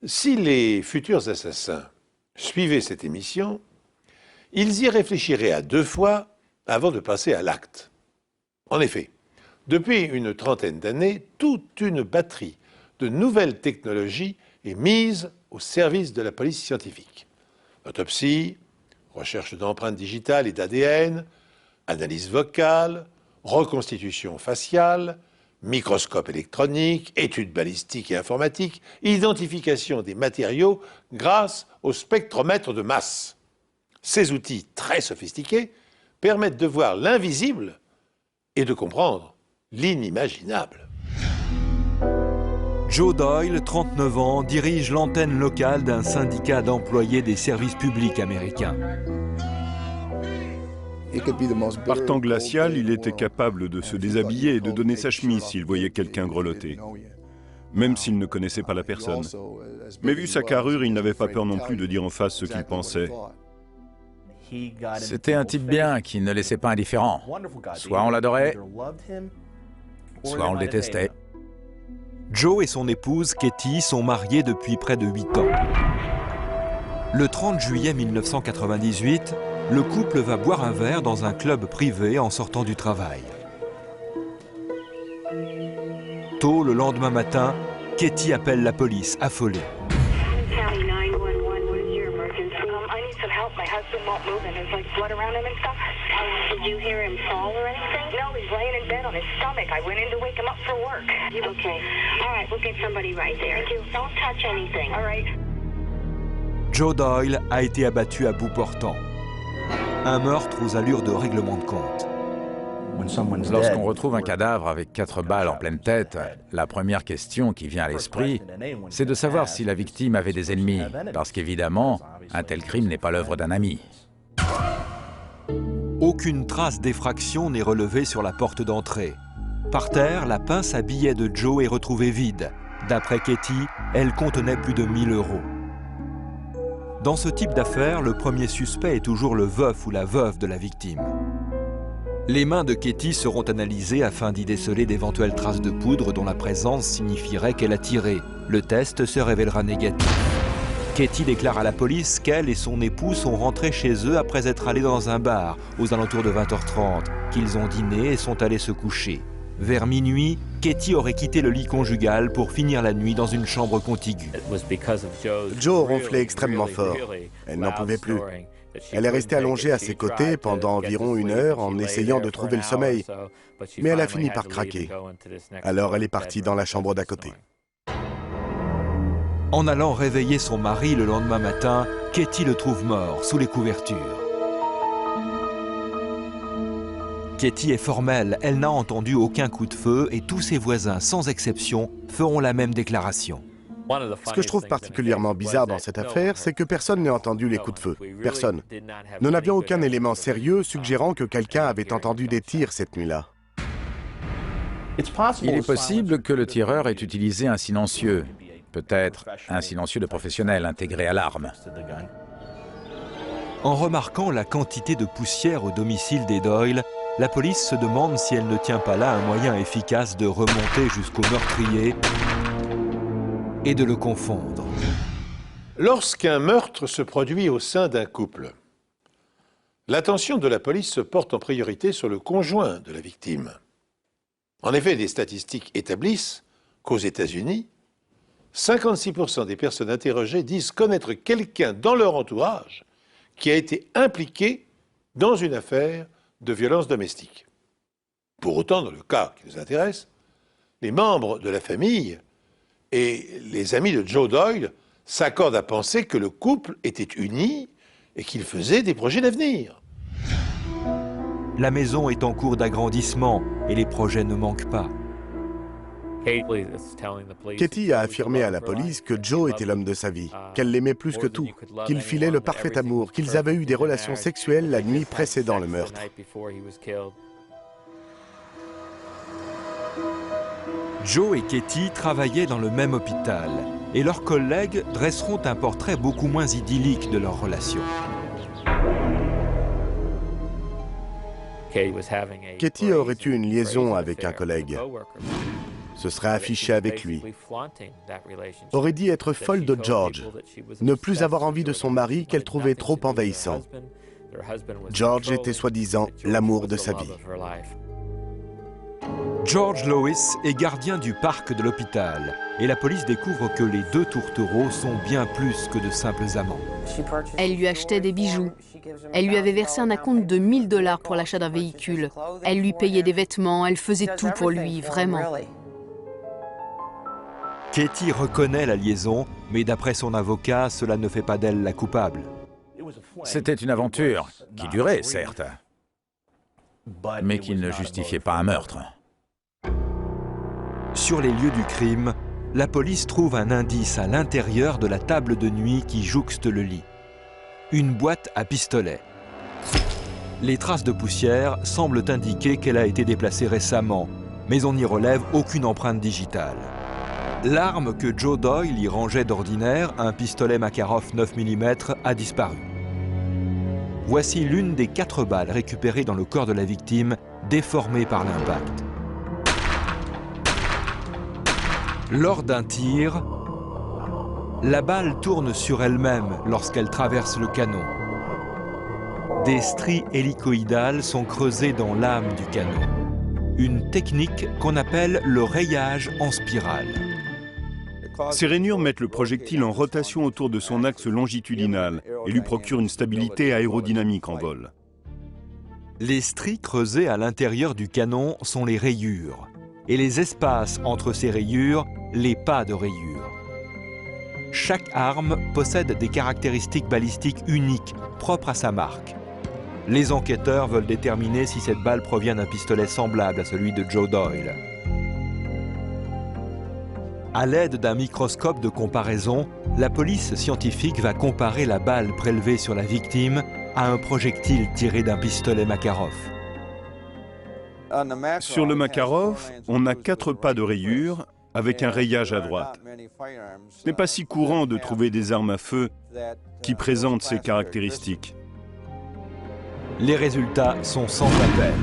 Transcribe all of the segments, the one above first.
Si les futurs assassins suivaient cette émission, ils y réfléchiraient à 2 fois avant de passer à l'acte. En effet, depuis une trentaine d'années, toute une batterie de nouvelles technologies est mise au service de la police scientifique. Autopsie, recherche d'empreintes digitales et d'ADN, analyse vocale, reconstitution faciale, microscope électronique, études balistiques et informatiques, identification des matériaux grâce au spectromètre de masse. Ces outils très sophistiqués permettent de voir l'invisible et de comprendre l'inimaginable. Joe Doyle, 39 ans, dirige l'antenne locale d'un syndicat d'employés des services publics américains. Par temps glacial, il était capable de se déshabiller et de donner sa chemise s'il voyait quelqu'un grelotter, même s'il ne connaissait pas la personne. Mais vu sa carrure, il n'avait pas peur non plus de dire en face ce qu'il pensait. C'était un type bien qui ne laissait pas indifférent. Soit on l'adorait, soit on le détestait. Joe et son épouse, Katie, sont mariés depuis près de 8 ans. Le 30 juillet 1998, le couple va boire un verre dans un club privé en sortant du travail. Tôt le lendemain matin, Katie appelle la police, affolée. Joe Doyle a été abattu à bout portant. Un meurtre aux allures de règlement de compte. Lorsqu'on retrouve un cadavre avec 4 balles en pleine tête, la première question qui vient à l'esprit, c'est de savoir si la victime avait des ennemis, parce qu'évidemment, un tel crime n'est pas l'œuvre d'un ami. Aucune trace d'effraction n'est relevée sur la porte d'entrée. Par terre, la pince à billets de Joe est retrouvée vide. D'après Katie, elle contenait plus de 1 000 €. Dans ce type d'affaire, le premier suspect est toujours le veuf ou la veuve de la victime. Les mains de Katie seront analysées afin d'y déceler d'éventuelles traces de poudre dont la présence signifierait qu'elle a tiré. Le test se révélera négatif. Katie déclare à la police qu'elle et son époux sont rentrés chez eux après être allés dans un bar aux alentours de 20h30, qu'ils ont dîné et sont allés se coucher. Vers minuit, Katie aurait quitté le lit conjugal pour finir la nuit dans une chambre contiguë. Joe ronflait extrêmement fort. Elle n'en pouvait plus. Elle est restée allongée à ses côtés pendant environ 1 heure en essayant de trouver le sommeil. Mais elle a fini par craquer. Alors elle est partie dans la chambre d'à côté. En allant réveiller son mari le lendemain matin, Katie le trouve mort sous les couvertures. Katie est formelle, elle n'a entendu aucun coup de feu et tous ses voisins, sans exception, feront la même déclaration. Ce que je trouve particulièrement bizarre dans cette affaire, c'est que personne n'a entendu les coups de feu. Personne. Nous n'avions aucun élément sérieux suggérant que quelqu'un avait entendu des tirs cette nuit-là. Il est possible que le tireur ait utilisé un silencieux, peut-être un silencieux de professionnel intégré à l'arme. En remarquant la quantité de poussière au domicile des Doyle, la police se demande si elle ne tient pas là un moyen efficace de remonter jusqu'au meurtrier et de le confondre. Lorsqu'un meurtre se produit au sein d'un couple, l'attention de la police se porte en priorité sur le conjoint de la victime. En effet, des statistiques établissent qu'aux États-Unis, 56% des personnes interrogées disent connaître quelqu'un dans leur entourage qui a été impliqué dans une affaire de violence domestique. Pour autant, dans le cas qui nous intéresse, les membres de la famille et les amis de Joe Doyle s'accordent à penser que le couple était uni et qu'il faisait des projets d'avenir. La maison est en cours d'agrandissement et les projets ne manquent pas. Katie a affirmé à la police que Joe était l'homme de sa vie, qu'elle l'aimait plus que tout, qu'il filait le parfait amour, qu'ils avaient eu des relations sexuelles la nuit précédant le meurtre. Joe et Katie travaillaient dans le même hôpital et leurs collègues dresseront un portrait beaucoup moins idyllique de leur relation. Katie aurait eu une liaison avec un collègue. se serait affichée avec lui, aurait dit être folle de George, ne plus avoir envie de son mari qu'elle trouvait trop envahissant. George était soi-disant l'amour de sa vie. George Lois est gardien du parc de l'hôpital et la police découvre que les deux tourtereaux sont bien plus que de simples amants. Elle lui achetait des bijoux. Elle lui avait versé un acompte de 1 000 $ pour l'achat d'un véhicule. Elle lui payait des vêtements, elle faisait tout pour lui, vraiment. Katie reconnaît la liaison, mais d'après son avocat, cela ne fait pas d'elle la coupable. C'était une aventure qui durait, certes, mais qui ne justifiait pas un meurtre. Sur les lieux du crime, la police trouve un indice à l'intérieur de la table de nuit qui jouxte le lit. Une boîte à pistolet. Les traces de poussière semblent indiquer qu'elle a été déplacée récemment, mais on n'y relève aucune empreinte digitale. L'arme que Joe Doyle y rangeait d'ordinaire, un pistolet Makarov 9 mm, a disparu. Voici l'une des 4 balles récupérées dans le corps de la victime, déformée par l'impact. Lors d'un tir, la balle tourne sur elle-même lorsqu'elle traverse le canon. Des stries hélicoïdales sont creusées dans l'âme du canon. Une technique qu'on appelle le rayage en spirale. Ces rainures mettent le projectile en rotation autour de son axe longitudinal et lui procurent une stabilité aérodynamique en vol. Les stries creusées à l'intérieur du canon sont les rayures, et les espaces entre ces rayures, les pas de rayures. Chaque arme possède des caractéristiques balistiques uniques, propres à sa marque. Les enquêteurs veulent déterminer si cette balle provient d'un pistolet semblable à celui de Joe Doyle. À l'aide d'un microscope de comparaison, la police scientifique va comparer la balle prélevée sur la victime à un projectile tiré d'un pistolet Makarov. Sur le Makarov, on a 4 pas de rayures avec un rayage à droite. Ce n'est pas si courant de trouver des armes à feu qui présentent ces caractéristiques. Les résultats sont sans appel.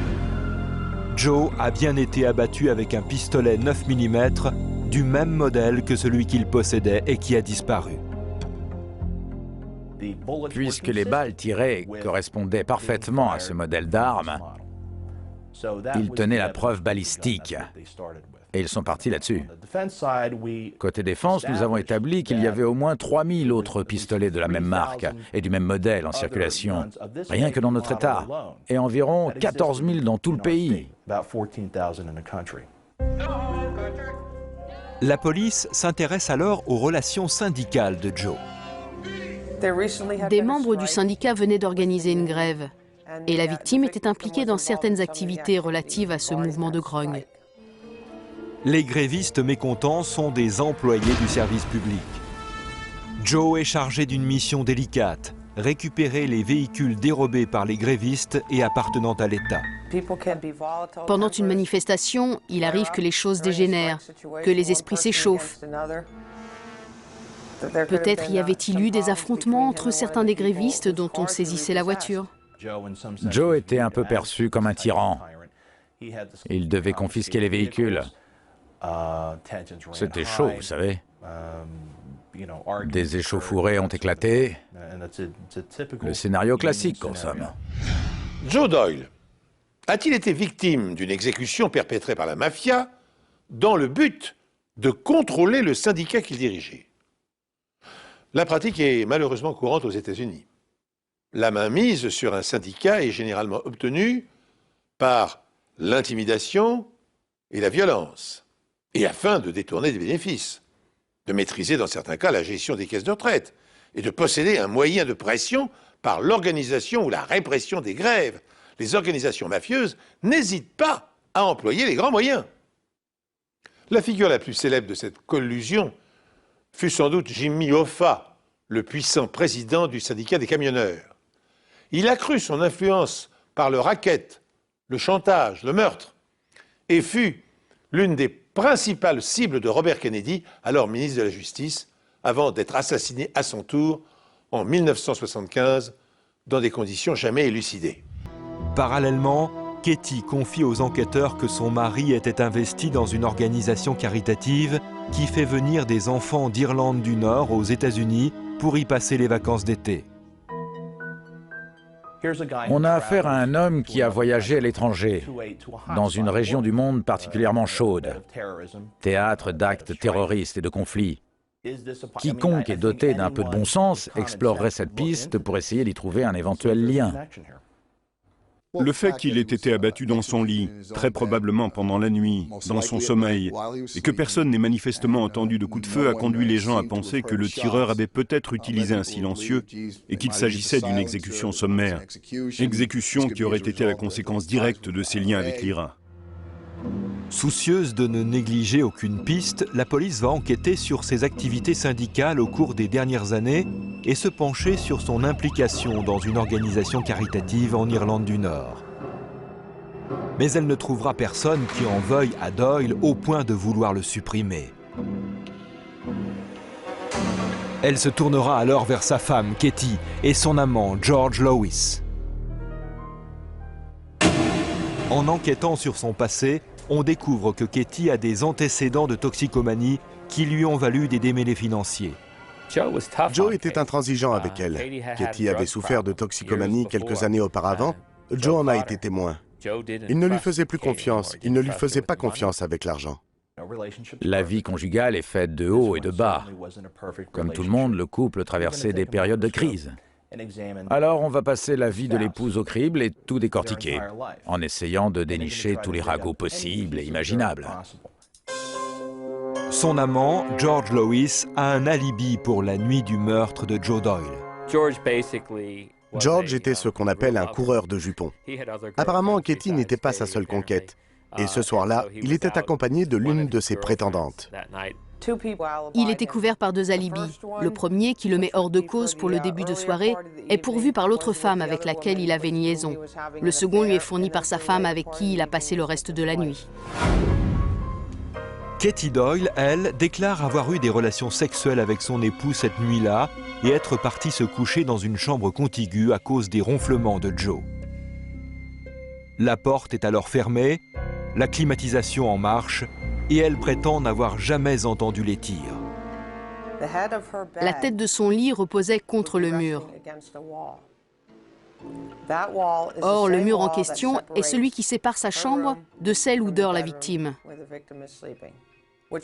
Joe a bien été abattu avec un pistolet 9 mm du même modèle que celui qu'il possédait et qui a disparu. Puisque les balles tirées correspondaient parfaitement à ce modèle d'arme, ils tenaient la preuve balistique. Et ils sont partis là-dessus. Côté défense, nous avons établi qu'il y avait au moins 3000 autres pistolets de la même marque et du même modèle en circulation, rien que dans notre État, et environ 14 000 dans tout le pays. La police s'intéresse alors aux relations syndicales de Joe. Des membres du syndicat venaient d'organiser une grève, et la victime était impliquée dans certaines activités relatives à ce mouvement de grogne. Les grévistes mécontents sont des employés du service public. Joe est chargé d'une mission délicate, récupérer les véhicules dérobés par les grévistes et appartenant à l'État. Pendant une manifestation, il arrive que les choses dégénèrent, que les esprits s'échauffent. Peut-être y avait-il eu des affrontements entre certains des grévistes dont on saisissait la voiture. Joe était un peu perçu comme un tyran. Il devait confisquer les véhicules. C'était chaud, vous savez. Des échauffourées ont éclaté. Le scénario classique, en somme. Joe Doyle a-t-il été victime d'une exécution perpétrée par la mafia dans le but de contrôler le syndicat qu'il dirigeait? La pratique est malheureusement courante aux États-Unis. La mainmise sur un syndicat est généralement obtenue par l'intimidation et la violence, et afin de détourner des bénéfices, de maîtriser dans certains cas la gestion des caisses de retraite, et de posséder un moyen de pression par l'organisation ou la répression des grèves. Les organisations mafieuses n'hésitent pas à employer les grands moyens. La figure la plus célèbre de cette collusion fut sans doute Jimmy Hoffa, le puissant président du syndicat des camionneurs. Il accrut son influence par le racket, le chantage, le meurtre, et fut l'une des principales cibles de Robert Kennedy, alors ministre de la Justice, avant d'être assassiné à son tour en 1975 dans des conditions jamais élucidées. Parallèlement, Katie confie aux enquêteurs que son mari était investi dans une organisation caritative qui fait venir des enfants d'Irlande du Nord aux États-Unis pour y passer les vacances d'été. On a affaire à un homme qui a voyagé à l'étranger, dans une région du monde particulièrement chaude, théâtre d'actes terroristes et de conflits. Quiconque est doté d'un peu de bon sens explorerait cette piste pour essayer d'y trouver un éventuel lien. Le fait qu'il ait été abattu dans son lit, très probablement pendant la nuit, dans son sommeil, et que personne n'ait manifestement entendu de coup de feu a conduit les gens à penser que le tireur avait peut-être utilisé un silencieux et qu'il s'agissait d'une exécution sommaire. Exécution qui aurait été la conséquence directe de ses liens avec l'IRA. Soucieuse de ne négliger aucune piste, la police va enquêter sur ses activités syndicales au cours des dernières années et se pencher sur son implication dans une organisation caritative en Irlande du Nord. Mais elle ne trouvera personne qui en veuille à Doyle au point de vouloir le supprimer. Elle se tournera alors vers sa femme, Katie, et son amant, George Lewis. En enquêtant sur son passé, on découvre que Katie a des antécédents de toxicomanie qui lui ont valu des démêlés financiers. Joe était intransigeant avec elle. Katie avait souffert de toxicomanie quelques années auparavant. Joe en a été témoin. Il ne lui faisait plus confiance, il ne lui faisait pas confiance avec l'argent. La vie conjugale est faite de hauts et de bas. Comme tout le monde, le couple traversait des périodes de crise. Alors on va passer la vie de l'épouse au crible et tout décortiquer, en essayant de dénicher tous les ragots possibles et imaginables. Son amant, George Lewis, a un alibi pour la nuit du meurtre de Joe Doyle. George était ce qu'on appelle un coureur de jupons. Apparemment, Katie n'était pas sa seule conquête. Et ce soir-là, il était accompagné de l'une de ses prétendantes. Il était couvert par deux alibis. Le premier, qui le met hors de cause pour le début de soirée, est pourvu par l'autre femme avec laquelle il avait une liaison. Le second lui est fourni par sa femme avec qui il a passé le reste de la nuit. Katie Doyle, elle, déclare avoir eu des relations sexuelles avec son époux cette nuit-là et être partie se coucher dans une chambre contiguë à cause des ronflements de Joe. La porte est alors fermée, la climatisation en marche, et elle prétend n'avoir jamais entendu les tirs. La tête de son lit reposait contre le mur. Or, le mur en question est celui qui sépare sa chambre de celle où dort la victime.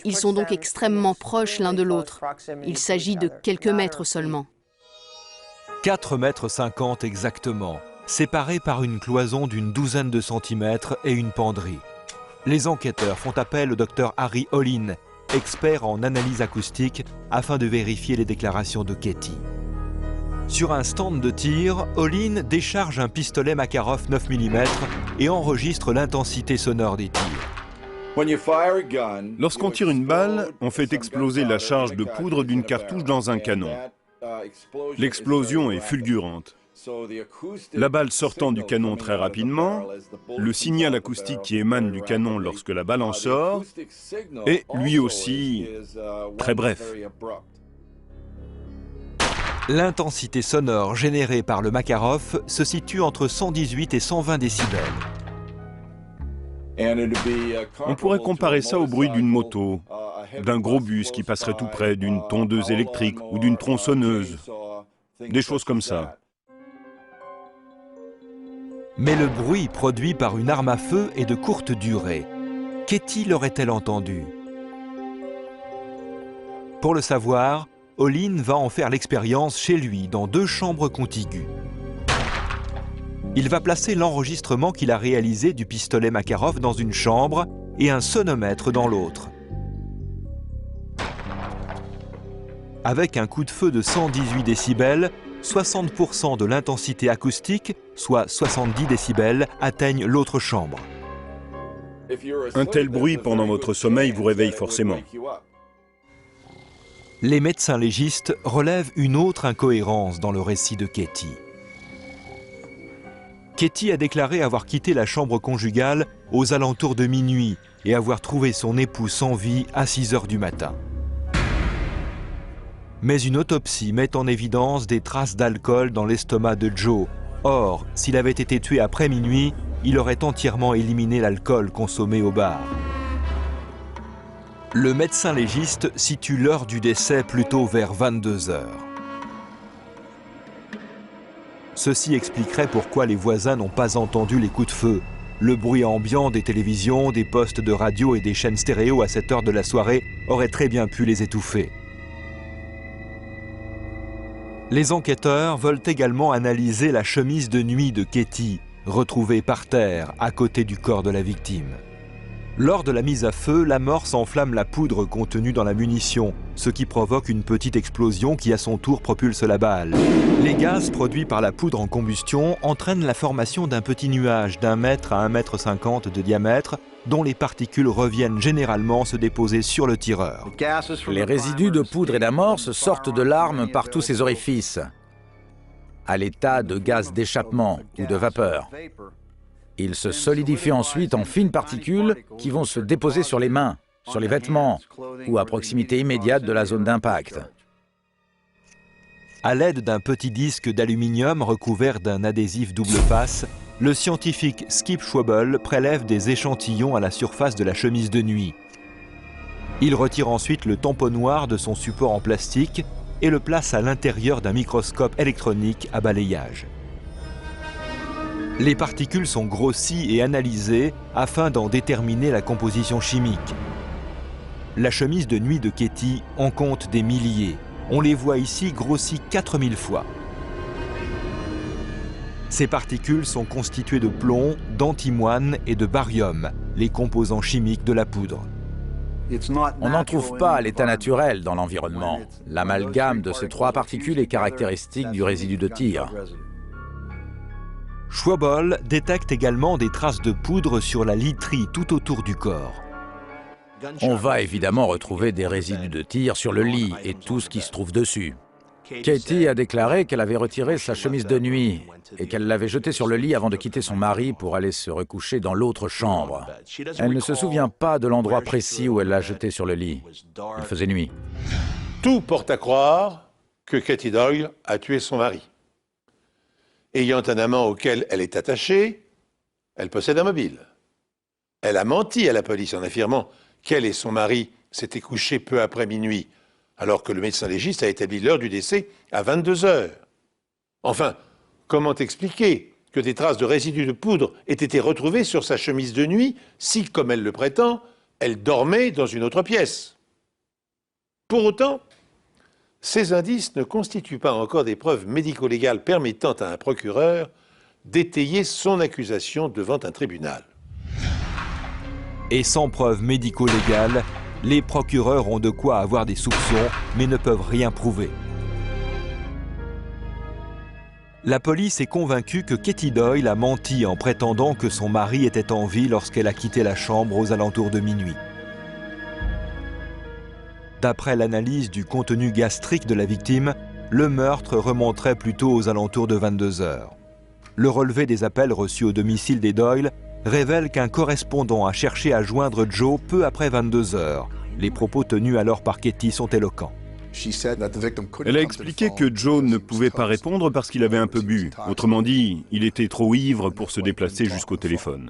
Ils sont donc extrêmement proches l'un de l'autre. Il s'agit de quelques mètres seulement. 4,50 m exactement, séparés par une cloison d'une douzaine de centimètres et une penderie. Les enquêteurs font appel au docteur Harry Olin, expert en analyse acoustique, afin de vérifier les déclarations de Katie. Sur un stand de tir, Olin décharge un pistolet Makarov 9 mm et enregistre l'intensité sonore des tirs. Lorsqu'on tire une balle, on fait exploser la charge de poudre d'une cartouche dans un canon. L'explosion est fulgurante. La balle sortant du canon très rapidement, le signal acoustique qui émane du canon lorsque la balle en sort est lui aussi très bref. L'intensité sonore générée par le Makarov se situe entre 118 et 120 décibels. On pourrait comparer ça au bruit d'une moto, d'un gros bus qui passerait tout près, d'une tondeuse électrique ou d'une tronçonneuse, des choses comme ça. Mais le bruit produit par une arme à feu est de courte durée. Katie l'aurait-elle entendu? Pour le savoir, Olin va en faire l'expérience chez lui, dans 2 chambres contiguës. Il va placer l'enregistrement qu'il a réalisé du pistolet Makarov dans une chambre et un sonomètre dans l'autre. Avec un coup de feu de 118 décibels, 60% de l'intensité acoustique, soit 70 décibels, atteignent l'autre chambre. Un tel bruit pendant votre sommeil vous réveille forcément. Les médecins légistes relèvent une autre incohérence dans le récit de Katie. Katie a déclaré avoir quitté la chambre conjugale aux alentours de minuit et avoir trouvé son époux sans vie à 6 h du matin. Mais une autopsie met en évidence des traces d'alcool dans l'estomac de Joe. Or, s'il avait été tué après minuit, il aurait entièrement éliminé l'alcool consommé au bar. Le médecin légiste situe l'heure du décès plutôt vers 22 heures. Ceci expliquerait pourquoi les voisins n'ont pas entendu les coups de feu. Le bruit ambiant des télévisions, des postes de radio et des chaînes stéréo à cette heure de la soirée aurait très bien pu les étouffer. Les enquêteurs veulent également analyser la chemise de nuit de Katie, retrouvée par terre à côté du corps de la victime. Lors de la mise à feu, l'amorce enflamme la poudre contenue dans la munition, ce qui provoque une petite explosion qui à son tour propulse la balle. Les gaz produits par la poudre en combustion entraînent la formation d'un petit nuage d'1 mètre à 1,50 m de diamètre, dont les particules reviennent généralement se déposer sur le tireur. Les résidus de poudre et d'amorce sortent de l'arme par tous ses orifices, à l'état de gaz d'échappement ou de vapeur. Ils se solidifient ensuite en fines particules qui vont se déposer sur les mains, sur les vêtements ou à proximité immédiate de la zone d'impact. À l'aide d'un petit disque d'aluminium recouvert d'un adhésif double face, le scientifique Skip Schwabel prélève des échantillons à la surface de la chemise de nuit. Il retire ensuite le tamponnoir de son support en plastique et le place à l'intérieur d'un microscope électronique à balayage. Les particules sont grossies et analysées afin d'en déterminer la composition chimique. La chemise de nuit de Katie en compte des milliers. On les voit ici grossies 4000 fois. Ces particules sont constituées de plomb, d'antimoine et de barium, les composants chimiques de la poudre. On n'en trouve pas à l'état naturel dans l'environnement. L'amalgame de ces 3 particules est caractéristique du résidu de tir. Schwabel détecte également des traces de poudre sur la literie tout autour du corps. On va évidemment retrouver des résidus de tir sur le lit et tout ce qui se trouve dessus. Katie a déclaré qu'elle avait retiré sa chemise de nuit et qu'elle l'avait jetée sur le lit avant de quitter son mari pour aller se recoucher dans l'autre chambre. Elle ne se souvient pas de l'endroit précis où elle l'a jetée sur le lit. Il faisait nuit. Tout porte à croire que Katie Doyle a tué son mari. Ayant un amant auquel elle est attachée, elle possède un mobile. Elle a menti à la police en affirmant qu'elle et son mari s'étaient couchés peu après minuit, alors que le médecin légiste a établi l'heure du décès à 22 heures. Enfin, comment expliquer que des traces de résidus de poudre aient été retrouvées sur sa chemise de nuit si, comme elle le prétend, elle dormait dans une autre pièce? Pour autant, ces indices ne constituent pas encore des preuves médico-légales permettant à un procureur d'étayer son accusation devant un tribunal. Et sans preuve médico-légale, les procureurs ont de quoi avoir des soupçons, mais ne peuvent rien prouver. La police est convaincue que Katie Doyle a menti en prétendant que son mari était en vie lorsqu'elle a quitté la chambre aux alentours de minuit. D'après l'analyse du contenu gastrique de la victime, le meurtre remonterait plutôt aux alentours de 22 heures. Le relevé des appels reçus au domicile des Doyle révèle qu'un correspondant a cherché à joindre Joe peu après 22 heures. Les propos tenus alors par Katie sont éloquents. Elle a expliqué que Joe ne pouvait pas répondre parce qu'il avait un peu bu. Autrement dit, il était trop ivre pour se déplacer jusqu'au téléphone.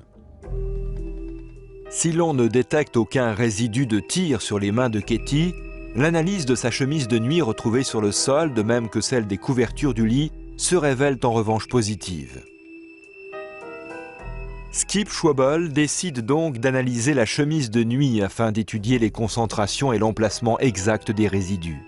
Si l'on ne détecte aucun résidu de tir sur les mains de Katie, l'analyse de sa chemise de nuit retrouvée sur le sol, de même que celle des couvertures du lit, se révèle en revanche positive. Skip Schwabel décide donc d'analyser la chemise de nuit afin d'étudier les concentrations et l'emplacement exact des résidus.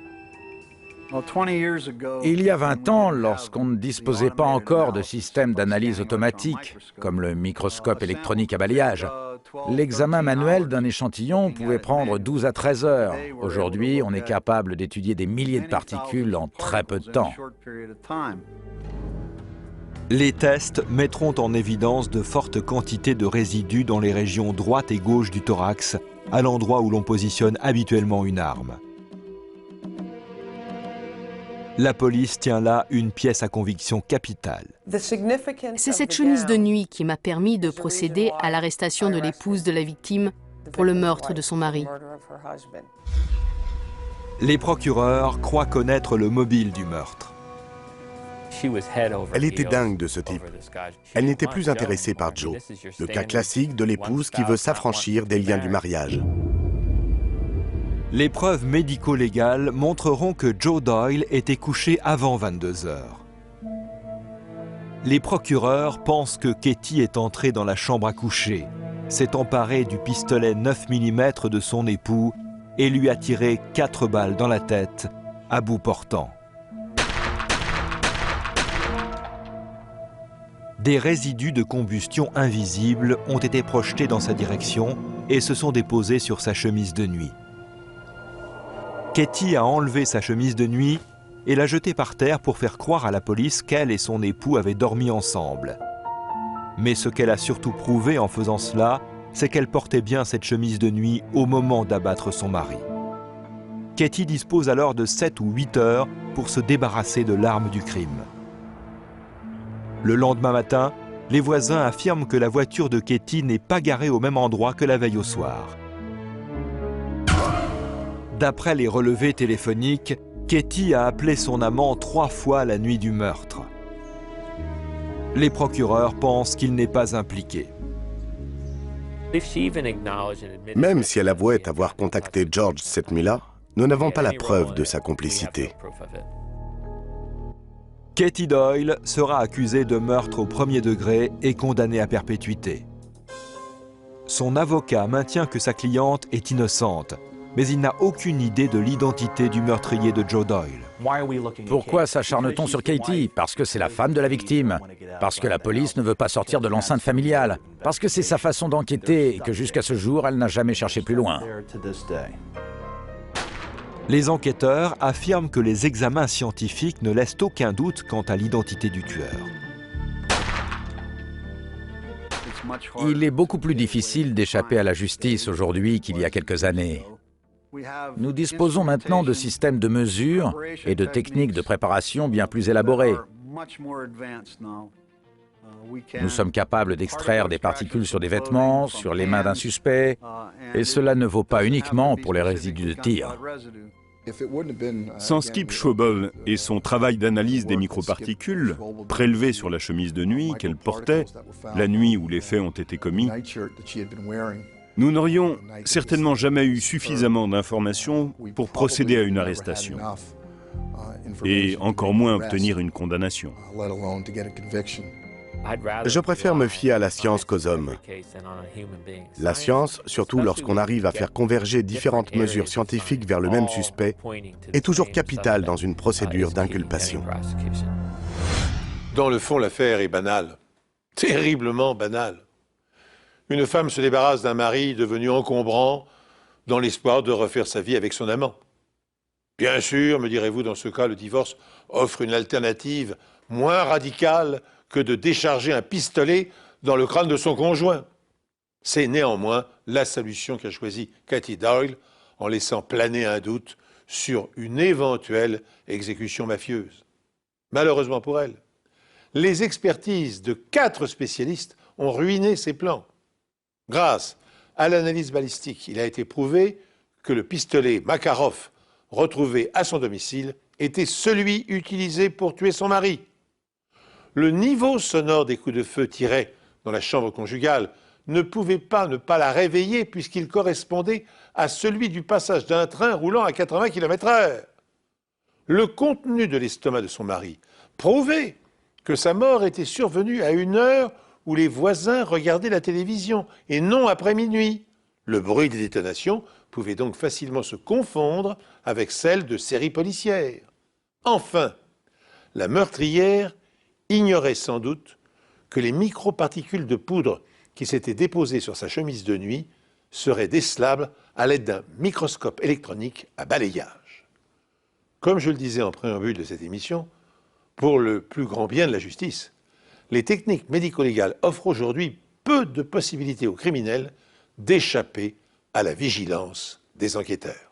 Il y a 20 ans, lorsqu'on ne disposait pas encore de système d'analyse automatique, comme le microscope électronique à balayage, l'examen manuel d'un échantillon pouvait prendre 12 à 13 heures. Aujourd'hui, on est capable d'étudier des milliers de particules en très peu de temps. Les tests mettront en évidence de fortes quantités de résidus dans les régions droite et gauche du thorax, à l'endroit où l'on positionne habituellement une arme. La police tient là une pièce à conviction capitale. C'est cette chemise de nuit qui m'a permis de procéder à l'arrestation de l'épouse de la victime pour le meurtre de son mari. Les procureurs croient connaître le mobile du meurtre. Elle était dingue de ce type. Elle n'était plus intéressée par Joe, le cas classique de l'épouse qui veut s'affranchir des liens du mariage. Les preuves médico-légales montreront que Joe Doyle était couché avant 22 heures. Les procureurs pensent que Katie est entrée dans la chambre à coucher, s'est emparée du pistolet 9 mm de son époux et lui a tiré 4 balles dans la tête à bout portant. Des résidus de combustion invisibles ont été projetés dans sa direction et se sont déposés sur sa chemise de nuit. Katie a enlevé sa chemise de nuit et l'a jetée par terre pour faire croire à la police qu'elle et son époux avaient dormi ensemble. Mais ce qu'elle a surtout prouvé en faisant cela, c'est qu'elle portait bien cette chemise de nuit au moment d'abattre son mari. Katie dispose alors de 7 ou 8 heures pour se débarrasser de l'arme du crime. Le lendemain matin, les voisins affirment que la voiture de Katie n'est pas garée au même endroit que la veille au soir. D'après les relevés téléphoniques, Katie a appelé son amant 3 fois la nuit du meurtre. Les procureurs pensent qu'il n'est pas impliqué. Même si elle avouait avoir contacté George cette nuit-là, nous n'avons pas la preuve de sa complicité. Katie Doyle sera accusée de meurtre au premier degré et condamnée à perpétuité. Son avocat maintient que sa cliente est innocente, mais il n'a aucune idée de l'identité du meurtrier de Joe Doyle. Pourquoi s'acharne-t-on sur Katie? Parce que c'est la femme de la victime. Parce que la police ne veut pas sortir de l'enceinte familiale. Parce que c'est sa façon d'enquêter et que jusqu'à ce jour, elle n'a jamais cherché plus loin. Les enquêteurs affirment que les examens scientifiques ne laissent aucun doute quant à l'identité du tueur. Il est beaucoup plus difficile d'échapper à la justice aujourd'hui qu'il y a quelques années. Nous disposons maintenant de systèmes de mesure et de techniques de préparation bien plus élaborées. Nous sommes capables d'extraire des particules sur des vêtements, sur les mains d'un suspect, et cela ne vaut pas uniquement pour les résidus de tir. Sans Skip Schwebel et son travail d'analyse des microparticules prélevées sur la chemise de nuit qu'elle portait la nuit où les faits ont été commis, nous n'aurions certainement jamais eu suffisamment d'informations pour procéder à une arrestation et encore moins obtenir une condamnation. Je préfère me fier à la science qu'aux hommes. La science, surtout lorsqu'on arrive à faire converger différentes mesures scientifiques vers le même suspect, est toujours capitale dans une procédure d'inculpation. Dans le fond, l'affaire est banale. Terriblement banale. Une femme se débarrasse d'un mari devenu encombrant dans l'espoir de refaire sa vie avec son amant. Bien sûr, me direz-vous, dans ce cas, le divorce offre une alternative moins radicale que de décharger un pistolet dans le crâne de son conjoint. C'est néanmoins la solution qu'a choisie Katie Doyle en laissant planer un doute sur une éventuelle exécution mafieuse. Malheureusement pour elle, les expertises de 4 spécialistes ont ruiné ses plans. Grâce à l'analyse balistique, il a été prouvé que le pistolet Makarov retrouvé à son domicile était celui utilisé pour tuer son mari. Le niveau sonore des coups de feu tirés dans la chambre conjugale ne pouvait pas ne pas la réveiller puisqu'il correspondait à celui du passage d'un train roulant à 80 km/h. Le contenu de l'estomac de son mari prouvait que sa mort était survenue à une heure où les voisins regardaient la télévision et non après minuit. Le bruit des détonations pouvait donc facilement se confondre avec celle de séries policières. Enfin, la meurtrière ignorait sans doute que les microparticules de poudre qui s'étaient déposées sur sa chemise de nuit seraient décelables à l'aide d'un microscope électronique à balayage. Comme je le disais en préambule de cette émission, pour le plus grand bien de la justice, les techniques médico-légales offrent aujourd'hui peu de possibilités aux criminels d'échapper à la vigilance des enquêteurs.